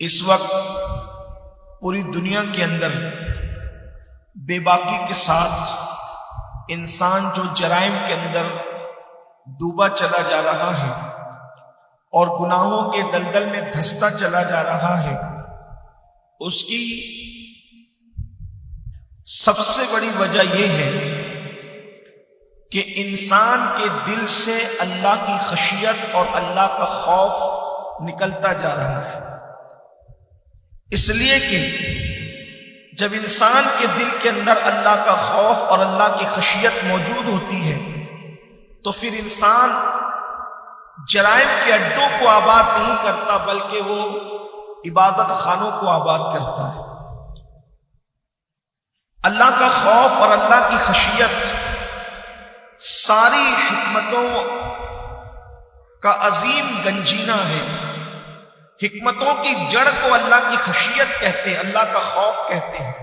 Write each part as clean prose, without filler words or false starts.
اس وقت پوری دنیا کے اندر بے باکی کے ساتھ انسان جو جرائم کے اندر ڈوبا چلا جا رہا ہے اور گناہوں کے دلدل میں دھستا چلا جا رہا ہے، اس کی سب سے بڑی وجہ یہ ہے کہ انسان کے دل سے اللہ کی خشیت اور اللہ کا خوف نکلتا جا رہا ہے۔ اس لیے کہ جب انسان کے دل کے اندر اللہ کا خوف اور اللہ کی خشیت موجود ہوتی ہے تو پھر انسان جرائم کے اڈوں کو آباد نہیں کرتا بلکہ وہ عبادت خانوں کو آباد کرتا ہے۔ اللہ کا خوف اور اللہ کی خشیت ساری حکمتوں کا عظیم گنجینہ ہے۔ حکمتوں کی جڑ کو اللہ کی خشیت کہتے ہیں، اللہ کا خوف کہتے ہیں۔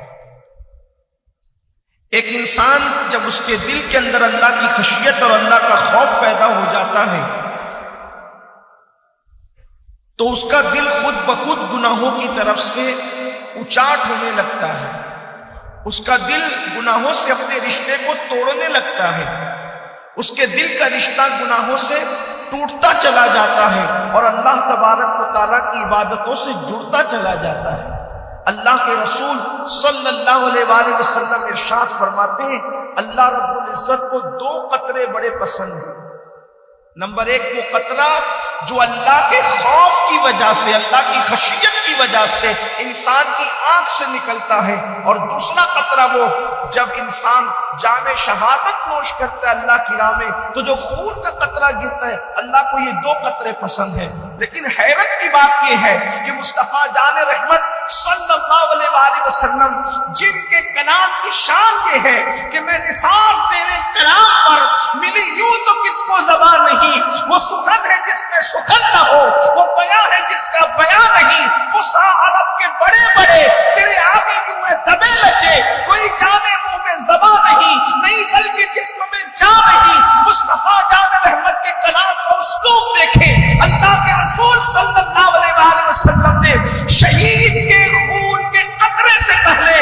ایک انسان جب اس کے دل کے اندر اللہ کی خشیت اور اللہ کا خوف پیدا ہو جاتا ہے تو اس کا دل خود بخود گناہوں کی طرف سے اچاٹ ہونے لگتا ہے، اس کا دل گناہوں سے اپنے رشتے کو توڑنے لگتا ہے، اس کے دل کا رشتہ گناہوں سے ٹوٹتا چلا جاتا ہے اور اللہ تبارک و تعالیٰ کی عبادتوں سے جڑتا چلا جاتا ہے۔ اللہ کے رسول صلی اللہ علیہ وآلہ وسلم ارشاد فرماتے ہیں اللہ رب العزت کو دو قطرے بڑے پسند ہیں۔ نمبر ایک وہ قطرہ جو اللہ کے خوف کی وجہ سے، اللہ کی خشیت کی وجہ سے انسان کی آنکھ سے نکلتا ہے، اور دوسرا قطرہ وہ جب انسان جام شہادت نوش کرتا ہے اللہ کی راہ میں تو جو خون کا قطرہ گرتا ہے، اللہ کو یہ دو قطرے پسند ہیں۔ لیکن حیرت کی بات یہ ہے کہ مصطفیٰ جان رحمت صلی اللہ علیہ وآلہ وسلم جن کے کلام کی شان یہ ہے کہ میں نثار تیرے کلام پر ملی یوں تو کس کو زبان نہیں، وہ سخن ہے جس میں سخن نہ ہو، وہ بیان ہے جس کا بیان نہیں، فصاح عرب کے بڑے بڑے تیرے آگے کیوں میں دبے لچے، کوئی جانے منہ میں زبان نہیں بلکہ جسم میں جان نہیں۔ مصطفیٰ جان رحمت کے کلام کا اسلوب دیکھیں، اللہ کے رسول صلی اللہ علیہ وآلہ وسلم نے شہید کے خون کے قطرے سے پہلے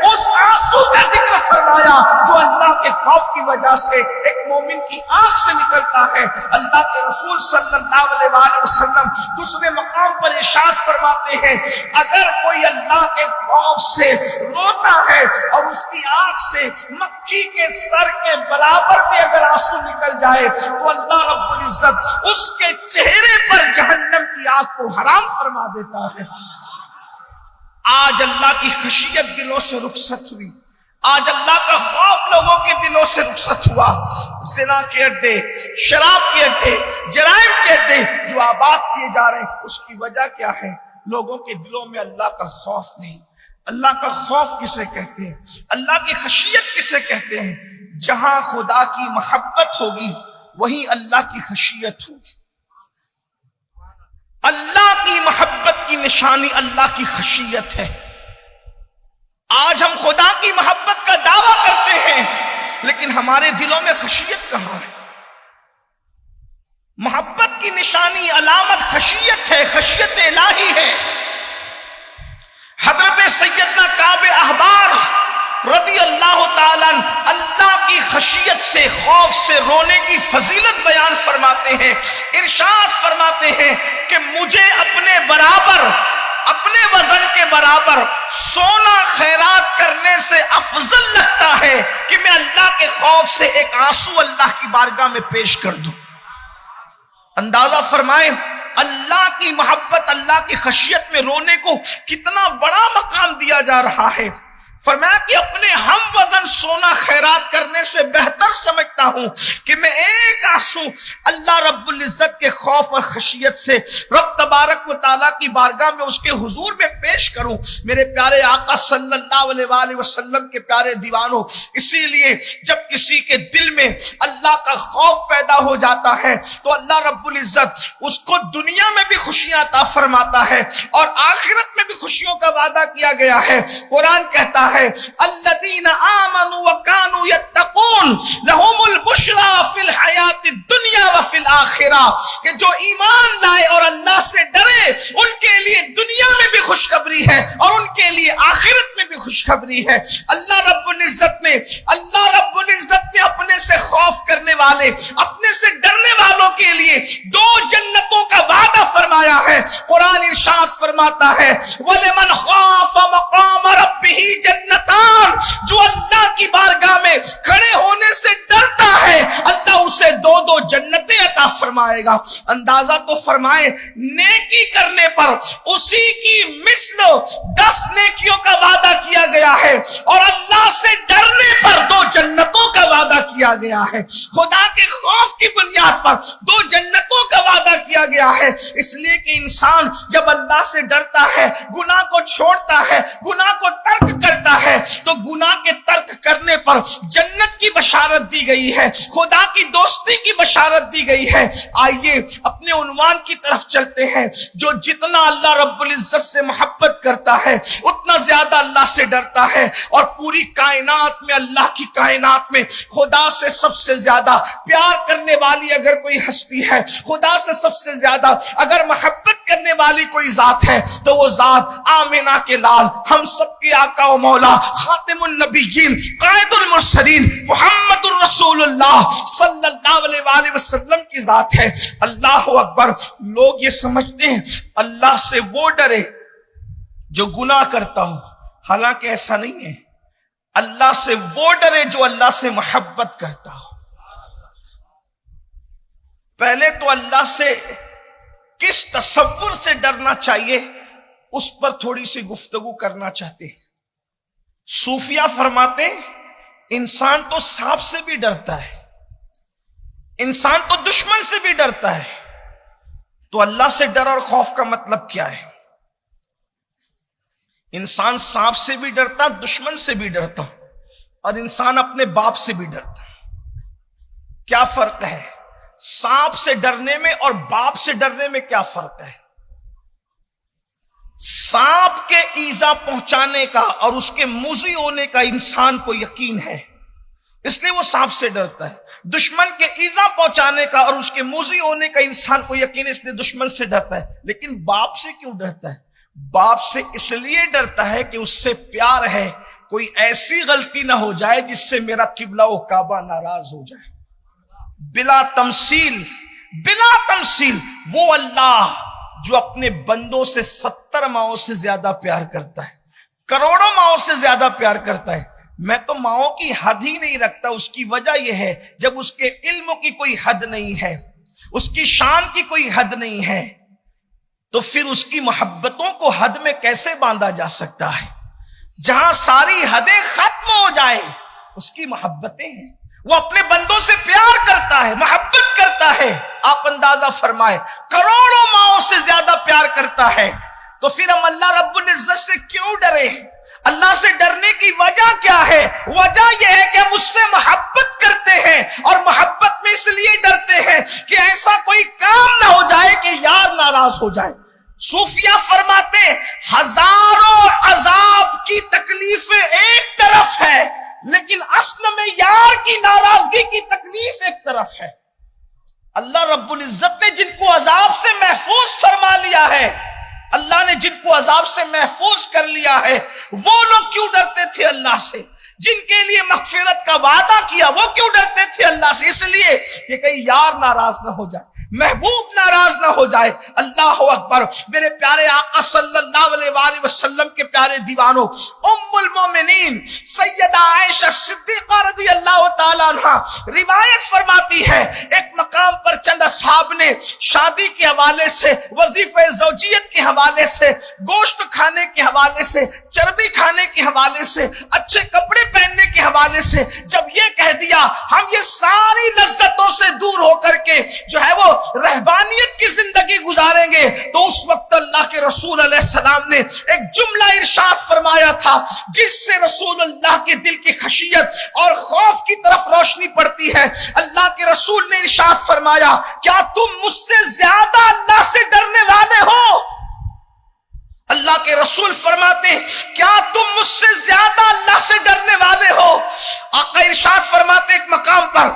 اس آنسو کا ذکر فرمایا جو اللہ کے خوف کی وجہ سے ایک مومن کی آنکھ سے نکلتا ہے۔ اللہ کے رسول صلی اللہ علیہ وآلہ وسلم دوسرے مقام پر ارشاد فرماتے ہیں اگر کوئی اللہ کے خوف سے روتا ہے اور اس کی آنکھ سے مکھی کے سر کے برابر بھی اگر آنسو نکل جائے تو اللہ رب العزت اس کے چہرے پر جہنم کی آگ کو حرام فرما دیتا ہے۔ آج اللہ کی خشیت دلوں سے رخصت ہوئی، آج اللہ کا خوف لوگوں کے دلوں سے رخصت ہوا۔ زنا کے اڈے، شراب کے اڈے، جرائم کے اڈے جو آباد کیے جا رہے ہیں، اس کی وجہ کیا ہے؟ لوگوں کے دلوں میں اللہ کا خوف نہیں۔ اللہ کا خوف کسے کہتے ہیں؟ اللہ کی خشیت کسے کہتے ہیں؟ جہاں خدا کی محبت ہوگی وہیں اللہ کی خشیت ہوگی۔ اللہ کی محبت کی نشانی اللہ کی خشیت ہے۔ آج ہم خدا کی محبت کا دعویٰ کرتے ہیں لیکن ہمارے دلوں میں خشیت کہاں ہے؟ محبت کی نشانی علامت خشیت ہے، خشیت الہی ہے۔ حضرت سیدنا کعب احبار رضی اللہ تعالیٰ اللہ کی خشیت سے، خوف سے رونے کی فضیلت بیان فرماتے ہیں، ارشاد فرماتے ہیں کہ مجھے اپنے برابر، اپنے وزن کے برابر سونا خیرات کرنے سے افضل لگتا ہے کہ میں اللہ کے خوف سے ایک آنسو اللہ کی بارگاہ میں پیش کر دوں۔ اندازہ فرمائیں اللہ کی محبت، اللہ کی خشیت میں رونے کو کتنا بڑا مقام دیا جا رہا ہے۔ فرمایا کہ اپنے ہم وزن سونا خیرات کرنے سے بہتر سمجھتا ہوں کہ میں ایک آنسو اللہ رب العزت کے خوف اور خشیت سے رب تبارک و تعالیٰ کی بارگاہ میں اس کے حضور میں پیش کروں۔ میرے پیارے آقا صلی اللہ علیہ وآلہ وسلم کے پیارے دیوانوں، اسی لیے جب کسی کے دل میں اللہ کا خوف پیدا ہو جاتا ہے تو اللہ رب العزت اس کو دنیا میں بھی خوشیاں عطا فرماتا ہے اور آخرت میں بھی خوشیوں کا وعدہ کیا گیا ہے۔ قرآن کہتا ہے الذین آمنوا وکانوا یتقون لہم البشری فی الحیات الدنیا وفی الآخرہ، کہ جو ایمان لائے اور اللہ سے ڈرے ان کے لیے دنیا میں بھی خوشخبری ہے اور ان کے لیے آخرت میں بھی خوشخبری ہے۔ اللہ رب العزت نے اپنے سے خوف کرنے والے، اپنے سے ڈرنے والوں کے لیے 2 جنتوں کا وعدہ فرمایا ہے۔ قرآن ارشاد فرماتا ہے وَلِمَنْ خَافَ مَقَامَ رَبِّهِ جَنَّتَانِ، جو اللہ کی بارگاہ میں کھڑے ہونے سے ڈرتا ہے اللہ اسے 2 جنتیں عطا فرمائے گا۔ اندازہ تو فرمائے نیکی کرنے پر اسی کی مثل 10 نیکیوں کا وعدہ کیا گیا ہے اور اللہ سے ڈرنے پر 2 جنتوں کا وعدہ کیا گیا ہے۔ خدا کے خوف کی بنیاد پر 2 جنتوں کا وعدہ کیا گیا ہے، اس لیے کہ انسان جب اللہ سے ڈرتا ہے، گناہ کو چھوڑتا ہے، گناہ کو ترک کرتا ہے، تو گناہ کے ترک کرنے پر جنت کی بشارت دی گئی ہے، خدا کی دوستی کی بشارت دی گئی ہے۔ آئیے اپنے عنوان کی طرف چلتے ہیں۔ جو جتنا اللہ رب العزت سے محبت کرتا ہے اتنا زیادہ اللہ سے ڈرتا ہے، اور پوری کائنات میں، اللہ کی کائنات میں خدا سے سب سے زیادہ پیار کرنے والی اگر کوئی ہستی ہے، خدا سے سب سے زیادہ اگر محبت کرنے والی کوئی ذات ہے تو وہ ذات آمنہ کے لال، ہم سب کے آقا و مولا، خاتم النبیین، قائد المرسلین، محمد الرسول اللہ صلی اللہ علیہ وآلہ وسلم کی ذات ہے۔ اللہ اکبر۔ لوگ یہ سمجھتے ہیں اللہ سے وہ ڈرے جو گناہ کرتا ہو، حالانکہ ایسا نہیں ہے۔ اللہ سے وہ ڈرے جو اللہ سے محبت کرتا ہو۔ پہلے تو اللہ سے کس تصور سے ڈرنا چاہیے اس پر تھوڑی سی گفتگو کرنا چاہتے ہیں۔ صوفیہ فرماتے ہیں انسان تو سانپ سے بھی ڈرتا ہے، انسان تو دشمن سے بھی ڈرتا ہے، تو اللہ سے ڈر اور خوف کا مطلب کیا ہے؟ انسان سانپ سے بھی ڈرتا، دشمن سے بھی ڈرتا، اور انسان اپنے باپ سے بھی ڈرتا۔ کیا فرق ہے؟ سانپ سے ڈرنے میں اور باپ سے ڈرنے میں کیا فرق ہے؟ سانپ کے ایذا پہنچانے کا اور اس کے موذی ہونے کا انسان کو یقین ہے، اس لیے وہ سانپ سے ڈرتا ہے۔ دشمن کے ایذا پہنچانے کا اور اس کے موذی ہونے کا انسان کو یقین ہے، اس لیے دشمن سے ڈرتا ہے۔ لیکن باپ سے کیوں ڈرتا ہے؟ باپ سے اس لیے ڈرتا ہے کہ اس سے پیار ہے، کوئی ایسی غلطی نہ ہو جائے جس سے میرا قبلہ و کعبہ ناراض ہو جائے۔ بلا تمثیل وہ اللہ جو اپنے بندوں سے 70 ماؤں سے زیادہ پیار کرتا ہے، کروڑوں ماؤں سے زیادہ پیار کرتا ہے۔ میں تو ماؤں کی حد ہی نہیں رکھتا، اس کی وجہ یہ ہے جب اس کے علم کی کوئی حد نہیں ہے، اس کی شان کی کوئی حد نہیں ہے، تو پھر اس کی محبتوں کو حد میں کیسے باندھا جا سکتا ہے؟ جہاں ساری حدیں ختم ہو جائیں اس کی محبتیں ہیں۔ وہ اپنے بندوں سے پیار کرتا ہے، محبت کرتا ہے۔ آپ اندازہ فرمائے کروڑوں ماؤں سے زیادہ پیار کرتا ہے، تو پھر ہم اللہ رب العزت سے کیوں ڈرے؟ اللہ سے ڈرنے کی وجہ کیا ہے؟ وجہ یہ ہے کہ ہم اس سے محبت کرتے ہیں، اور محبت میں اس لیے ڈرتے ہیں کہ ایسا کوئی کام نہ ہو جائے کہ یار ناراض ہو جائے۔ صوفیہ فرماتے ہیں ہزاروں عذاب کی تکلیفیں ایک طرف ہے، لیکن اصل میں یار کی ناراضگی کی تکلیف ایک طرف ہے۔ اللہ رب العزت نے جن کو عذاب سے محفوظ فرما لیا ہے، اللہ نے جن کو عذاب سے محفوظ کر لیا ہے، وہ لوگ کیوں ڈرتے تھے اللہ سے؟ جن کے لیے مغفرت کا وعدہ کیا وہ کیوں ڈرتے تھے اللہ سے؟ اس لیے کہ کہیں یار ناراض نہ ہو جائے، محبوب ناراض نہ ہو جائے۔ اللہ اکبر۔ میرے پیارے آقا صلی اللہ علیہ وآلہ وسلم کے پیارے دیوانوں، ام المومنین سیدہ عائشہ صدیقہ رضی اللہ تعالیٰ عنہ روایت فرماتی ہے، ایک مقام پر چند اصحاب نے شادی کے حوالے سے، وظیفہ زوجیت کے حوالے سے، گوشت کھانے کے حوالے سے، چربی کھانے کے حوالے سے، اچھے کپڑے پہننے کے حوالے سے جب یہ کہہ دیا ہم یہ ساری لذتوں سے دور ہو کر کے جو ہے وہ رہبانیت کی زندگی گزاریں گے، تو اس وقت اللہ کے رسول علیہ السلام نے ایک جملہ ارشاد فرمایا تھا جس سے رسول اللہ کے دل کی خشیت اور خوف کی طرف روشنی پڑتی ہے۔ اللہ کے رسول نے ارشاد فرمایا کیا تم مجھ سے زیادہ اللہ سے ڈرنے والے ہو؟ اللہ کے رسول فرماتے ہیں کیا تم مجھ سے زیادہ اللہ سے ڈرنے والے ہو؟ آقا ارشاد فرماتے ایک مقام پر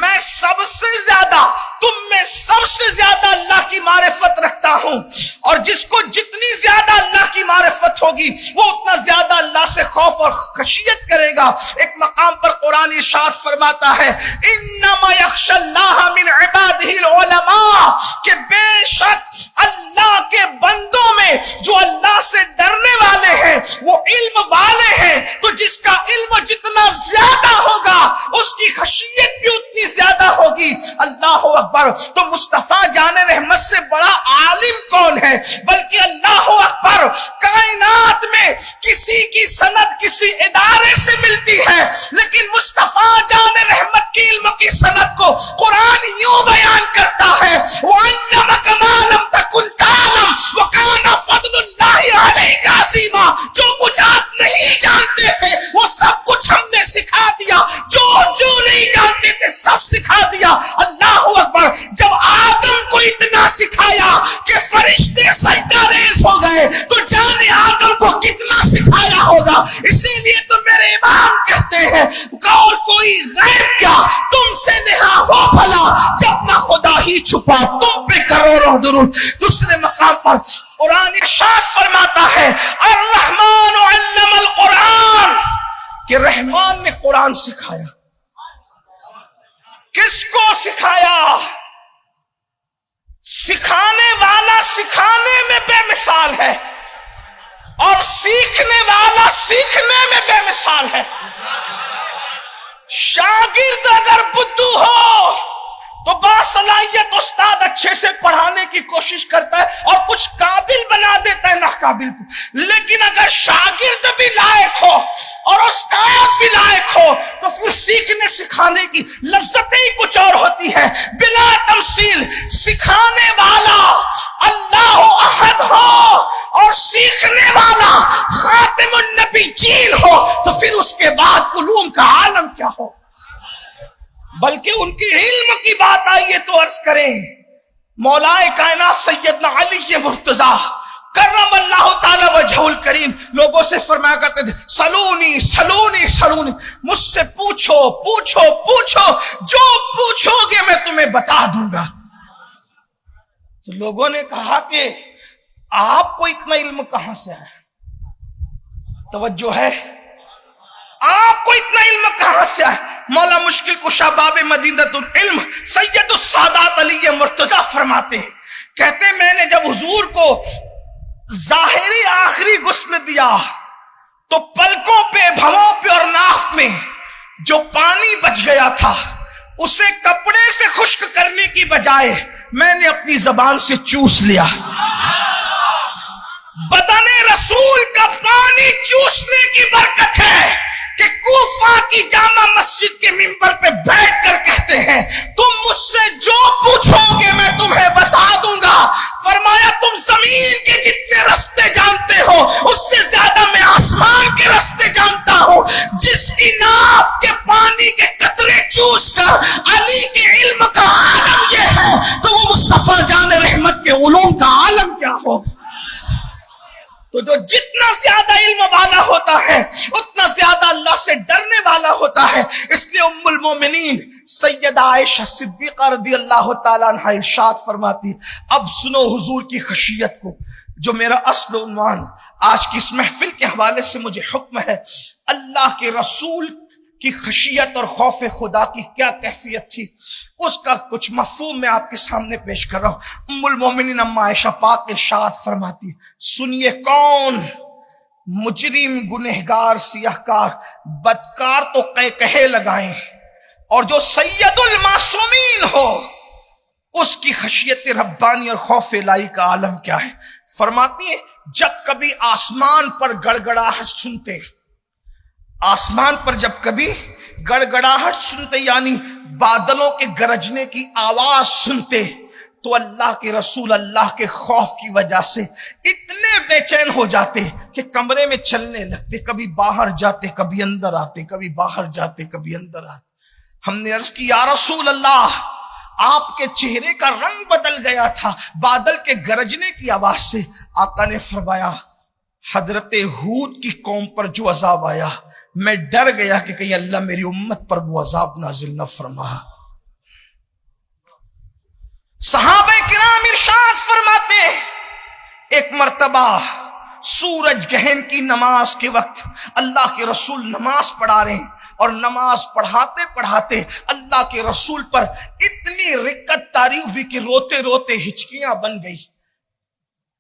میں سب سے زیادہ تم میں سب سے زیادہ اللہ کی معرفت رکھتا ہوں، اور جس کو جتنی زیادہ اللہ کی معرفت ہوگی وہ اتنا زیادہ اللہ سے خوف اور خشیت کرے گا۔ ایک مقام پر قرآن ارشاد فرماتا ہے انما یخشی اللہ من عبادہ العلماء، کہ بے شک اللہ کے بندوں میں جو اللہ سے ڈرنے والے ہیں وہ علم والے ہیں، تو جس کا علم جتنا زیادہ ہوگا اس کی خشیت بھی اتنی زیادہ ہوگی۔ اللہ اکبر! تو مصطفیٰ جان رحمت سے بڑا عالم کون ہے؟ بلکہ اللہ اکبر، کائنات میں کسی کی سند کسی ادارے سے ملتی ہے، لیکن مصطفیٰ جان رحمت کی علم کی سند کو قرآن یوں بیان کرتا ہے وَعَلَّمَكَ مَا لَمْ تَكُنْ تَعْلَمْ وَكَانَ فَضْلُ اللَّهِ عَلَيْكَ عَظِيمًا۔ جو کچھ آپ نہیں جانتے تھے وہ سب کچھ ہم نے سکھا دیا، جو نہیں جانتے تھے سب سکھا دیا۔ اللہ اکبر! جب آدم کو اتنا سکھایا کہ فرشتے سجدہ ریز ہو گئے تو جانے آدم کو کتنا سکھایا ہوگا۔ اسی لیے تو میرے امام کہتے ہیں اور کوئی غیب کیا تم سے نہا ہو بھلا، جب نہ خدا ہی چھپا تم پہ کروڑوں درود۔ دوسرے مقام پر قرآن ارشاد فرماتا ہے الرحمن علم القرآن، کہ رحمان نے قرآن سکھایا۔ کس کو سکھایا؟ سکھانے والا سکھانے میں بے مثال ہے اور سیکھنے والا سیکھنے میں بے مثال ہے۔ شاگرد اگر بدھو ہو تو باصلاحیت استاد اچھے سے پڑھانے کی کوشش کرتا ہے اور کچھ قابل بنا دیتا ہے ناقابل کو، لیکن اگر شاگرد بھی لائق ہو اور استاد بھی لائق ہو تو پھر سیکھنے سکھانے کی لذتیں ہی کچھ اور ہوتی ہے۔ بلا تمثیل سکھانے والا اللہ احد ہو اور سیکھنے والا خاتم النبی جین ہو تو پھر اس کے بعد علوم کا عالم کیا ہو۔ بلکہ ان کی علم کی بات آئیے تو عرض کریں مولا کائنات سیدنا علی مرتضیٰ کرم اللہ تعالی وجہ الکریم لوگوں سے فرمایا کرتے تھے سلونی سلونی سلونی، مجھ سے پوچھو پوچھو پوچھو، جو پوچھو گے میں تمہیں بتا دوں گا۔ تو لوگوں نے کہا کہ آپ کو اتنا علم کہاں سے آیا؟ توجہ ہے، آپ کو اتنا علم کہاں سے آیا؟ مولا مشکل کشا باب مدینۃ العلم سید السادات علی مرتضیٰ فرماتے ہیں، کہتے ہیں میں نے جب حضور کو ظاہری آخری غسل دیا تو پلکوں پہ بھووں پہ اور ناف میں جو پانی بچ گیا تھا اسے کپڑے سے خشک کرنے کی بجائے میں نے اپنی زبان سے چوس لیا۔ بدن رسول کا پانی چوسنے کی برکت ہے کہ کوفہ کی جامع مسجد کے منبر پہ بیٹھ کر کہتے ہیں تم مجھ سے جو پوچھو گے میں تمہیں بتا دوں گا۔ فرمایا تم زمین کے جتنے رستے جانتے ہو اس سے زیادہ میں آسمان کے رستے جانتا ہوں۔ جس کی ناف کے پانی کے قطرے چوس کر علی کے علم کا عالم یہ ہے تو وہ مصطفیٰ جان رحمت کے علوم کا عالم کیا ہوگا؟ تو جو جتنا زیادہ علم والا ہوتا ہے اتنا زیادہ اللہ سے ڈرنے والا ہوتا ہے۔ اس لیے ام المومنین سیدہ عائشہ صدیقہ رضی اللہ تعالیٰ عنہ ارشاد فرماتی اب سنو حضور کی خشیت کو، جو میرا اصل عنوان آج کی اس محفل کے حوالے سے مجھے حکم ہے۔ اللہ کے رسول کی خشیت اور خوف خدا کی کیا کیفیت تھی اس کا کچھ مفہوم میں آپ کے سامنے پیش کر رہا ہوں۔ ام المومنین اما عائشہ پاک ارشاد فرماتی سنیے کون مجرم گنہگار سیاہکار بدکار تو کہے لگائیں اور جو سید المعصومین ہو اس کی خشیت ربانی اور خوف الہی کا عالم کیا ہے۔ فرماتی ہے جب کبھی آسمان پر گڑگڑاہٹ سنتے، آسمان پر جب کبھی گڑگڑاہٹ سنتے یعنی بادلوں کے گرجنے کی آواز سنتے تو اللہ کے رسول اللہ کے خوف کی وجہ سے اتنے بے چین ہو جاتے کہ کمرے میں چلنے لگتے، کبھی باہر جاتے کبھی اندر آتے، کبھی باہر جاتے کبھی اندر آتے۔ ہم نے عرض کی یا رسول اللہ آپ کے چہرے کا رنگ بدل گیا تھا بادل کے گرجنے کی آواز سے۔ آقا نے فرمایا حضرت ہود کی قوم پر جو عذاب آیا، میں ڈر گیا کہ کہیں اللہ میری امت پر وہ عذاب نازل نہ فرما۔ صحابہ کرام ارشاد فرماتے ہیں ایک مرتبہ سورج گہن کی نماز کے وقت اللہ کے رسول نماز پڑھا رہے ہیں، اور نماز پڑھاتے پڑھاتے اللہ کے رسول پر اتنی رقت طاری ہوئی کہ روتے روتے ہچکیاں بن گئی،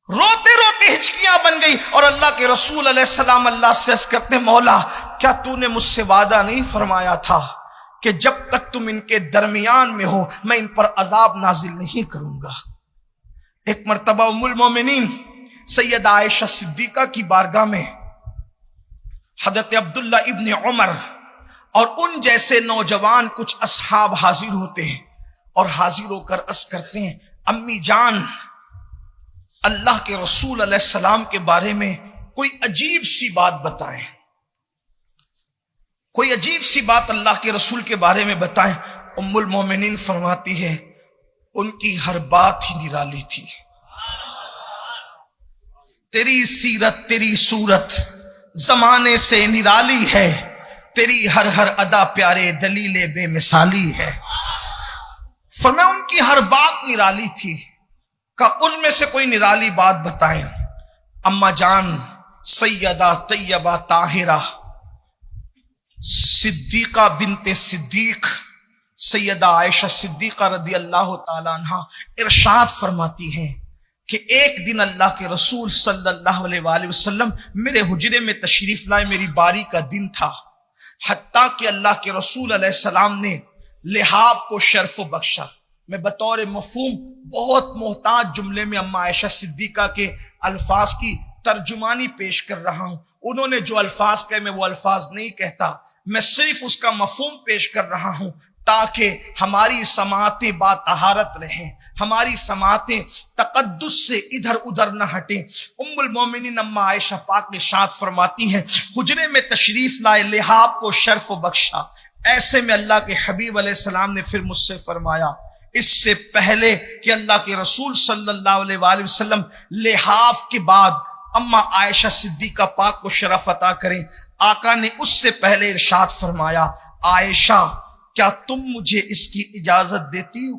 روتے روتے ہچکیاں بن گئی، اور اللہ کے رسول علیہ السلام اللہ سے عرض کرتے مولا کیا تو نے مجھ سے وعدہ نہیں فرمایا تھا کہ جب تک تم ان کے درمیان میں ہو میں ان پر عذاب نازل نہیں کروں گا۔ ایک مرتبہ ام المومنین سیدہ عائشہ صدیقہ کی بارگاہ میں حضرت عبداللہ ابن عمر اور ان جیسے نوجوان کچھ اصحاب حاضر ہوتے ہیں، اور حاضر ہو کر عرض کرتے ہیں امی جان اللہ کے رسول علیہ السلام کے بارے میں کوئی عجیب سی بات بتائیں، کوئی عجیب سی بات اللہ کے رسول کے بارے میں بتائیں۔ ام المومنین فرماتی ہے ان کی ہر بات ہی نرالی تھی، تیری سیرت تیری صورت زمانے سے نرالی ہے، تیری ہر ہر ادا پیارے دلیل بے مثالی ہے۔ فرمایا ان کی ہر بات نرالی تھی، کہ ان میں سے کوئی نرالی بات بتائیں۔ اما جان سیدہ طیبہ طاہرہ صدیقہ بنت صدیق سیدہ عائشہ صدیقہ رضی اللہ تعالی عنہ ارشاد فرماتی ہیں کہ ایک دن اللہ کے رسول صلی اللہ علیہ وآلہ وسلم میرے حجرے میں تشریف لائے، میری باری کا دن تھا، حتیٰ کہ اللہ کے رسول علیہ السلام نے لحاف کو شرف بخشا۔ میں بطور مفہوم بہت محتاج جملے میں اما عائشہ صدیقہ کے الفاظ کی ترجمانی پیش کر رہا ہوں، انہوں نے جو الفاظ کہے میں وہ الفاظ نہیں کہتا، میں صرف اس کا مفہوم پیش کر رہا ہوں تاکہ ہماری سماعتیں باطہارت رہیں، ہماری سماعتیں تقدس سے ادھر ادھر نہ ہٹیں۔ ام المومنین اما عائشہ پاک ارشاد فرماتی ہیں حجرے میں تشریف لائے، لحاف کو شرف بخشا۔ ایسے میں اللہ کے حبیب علیہ السلام نے پھر مجھ سے فرمایا اس سے پہلے کہ اللہ کے رسول صلی اللہ علیہ وآلہ وسلم لحاف کے بعد اما عائشہ صدیقہ پاک کو شرف عطا کریں، آقا نے اس سے پہلے ارشاد فرمایا عائشہ کیا تم مجھے اس کی اجازت دیتی ہو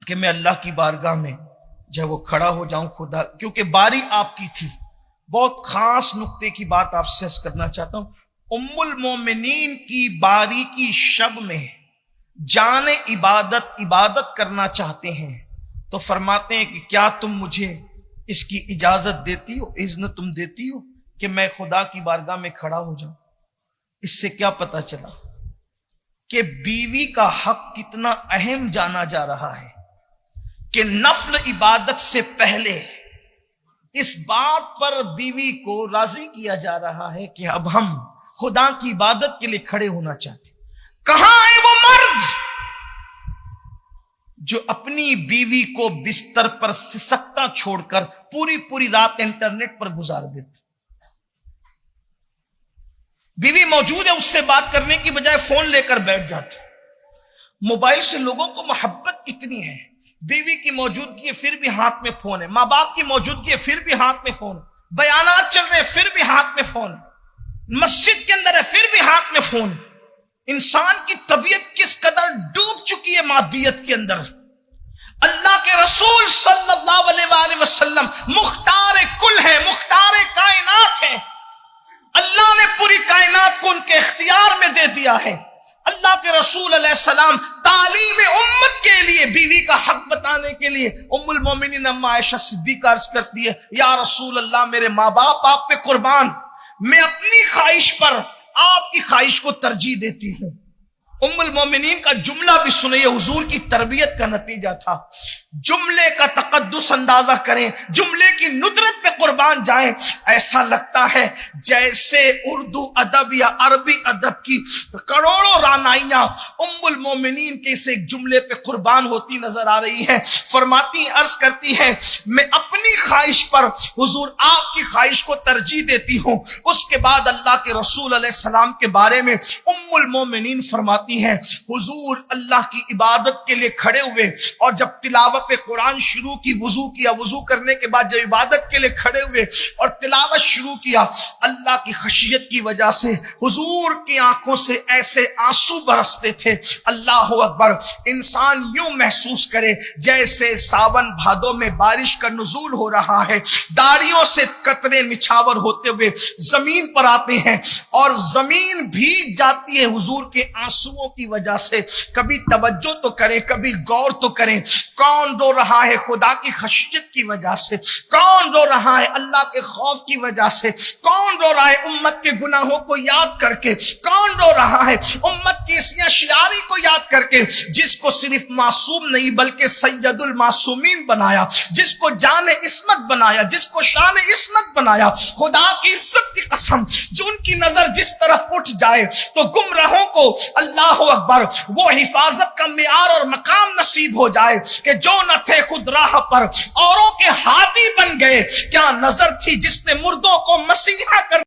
کہ میں اللہ کی بارگاہ میں جب وہ کھڑا ہو جاؤں خدا، کیونکہ باری آپ کی تھی۔ بہت خاص نقطے کی بات آپ سے عرض کرنا چاہتا ہوں، ام المومنین کی باری کی شب میں جان عبادت کرنا چاہتے ہیں تو فرماتے ہیں کہ کیا تم مجھے اس کی اجازت دیتی ہو، اذن تم دیتی ہو کہ میں خدا کی بارگاہ میں کھڑا ہو جاؤں۔ اس سے کیا پتا چلا کہ بیوی کا حق کتنا اہم جانا جا رہا ہے کہ نفل عبادت سے پہلے اس بات پر بیوی کو راضی کیا جا رہا ہے کہ اب ہم خدا کی عبادت کے لیے کھڑے ہونا چاہتے ہیں۔ کہاں ہے وہ مرد جو اپنی بیوی کو بستر پر سسکتا چھوڑ کر پوری رات انٹرنیٹ پر گزار دیتے؟ بیوی موجود ہے، اس سے بات کرنے کی بجائے فون لے کر بیٹھ جاتے۔ موبائل سے لوگوں کو محبت اتنی ہے، بیوی کی موجودگی ہے پھر بھی ہاتھ میں فون ہے، ماں باپ کی موجودگی ہے پھر بھی ہاتھ میں فون، بیانات چل رہے پھر بھی ہاتھ میں فون، مسجد کے اندر ہے پھر بھی ہاتھ میں فون۔ انسان کی طبیعت کس قدر ڈوب چکی ہے مادیت کے اندر۔ اللہ کے رسول صلی اللہ علیہ وآلہ وسلم مختار کل ہے، مختار کائنات ہے، اللہ نے پوری کائنات کو ان کے اختیار میں دے دیا ہے۔ اللہ کے رسول علیہ السلام تعلیم امت کے لیے بیوی کا حق بتانے کے لیے ام المومنین اما عائشہ صدیقہ عرض کرتی ہے یا رسول اللہ میرے ماں باپ آپ پہ قربان، میں اپنی خواہش پر آپ کی خواہش کو ترجیح دیتی ہوں۔ ام المومنین کا جملہ بھی سنیے، حضور کی تربیت کا نتیجہ تھا۔ جملے کا تقدس اندازہ کریں، جملے کی ندرت پہ قربان جائیں، ایسا لگتا ہے جیسے اردو ادب یا عربی ادب کی کروڑوں رانائیاں ام المومنین کے اس ایک جملے پہ قربان ہوتی نظر آ رہی ہیں۔ فرماتی عرض کرتی ہے میں اپنی خواہش پر حضور آپ کی خواہش کو ترجیح دیتی ہوں۔ اس کے بعد اللہ کے رسول علیہ السلام کے بارے میں ام المومنین فرماتی ہیں حضور اللہ کی عبادت کے لیے کھڑے ہوئے، اور جب تلاوت قرآن شروع کی، وضو کیا، وضو کرنے کے بعد جب عبادت کے لیے کھڑے ہوئے اور تلاوت شروع کیا، اللہ کی خشیت کی وجہ سے حضور کی آنکھوں سے ایسے آنسو برستے تھے، اللہ اکبر، انسان یوں محسوس کرے جیسے ساون بھادو میں بارش کا نزول ہو رہا ہے، داڑیوں سے قطرے نچھاور ہوتے ہوئے زمین پر آتے ہیں اور زمین بھیگ جاتی ہے حضور کے آنسوؤں کی وجہ سے۔ کبھی توجہ تو کریں، کبھی غور تو کریں، کون رو رہا ہے خدا کی خشیت کی وجہ سے، کون رو رہا ہے اللہ کے خوف کی وجہ سے، کون رو رہا ہے امت کے گناہوں کو یاد کر کے، کون رو رہا ہے امت کی اس اشراری کو یاد کر کے جس کو صرف معصوم نہیں بلکہ سید المعصومین بنایا، جس کو جان عصمت بنایا، جس کو شان عصمت بنایا۔ خدا کی عزت کی قسم، جو ان کی نظر جس طرف اٹھ جائے تو گمراہوں کو اللہ اکبر وہ حفاظت کا معیار اور مقام نصیب ہو جائے کہ جو نہ تھے خود راہ پر اوروں کے ہادی بن گئے۔ کیا نظر تھی جس نے مردوں کو مسیحا کر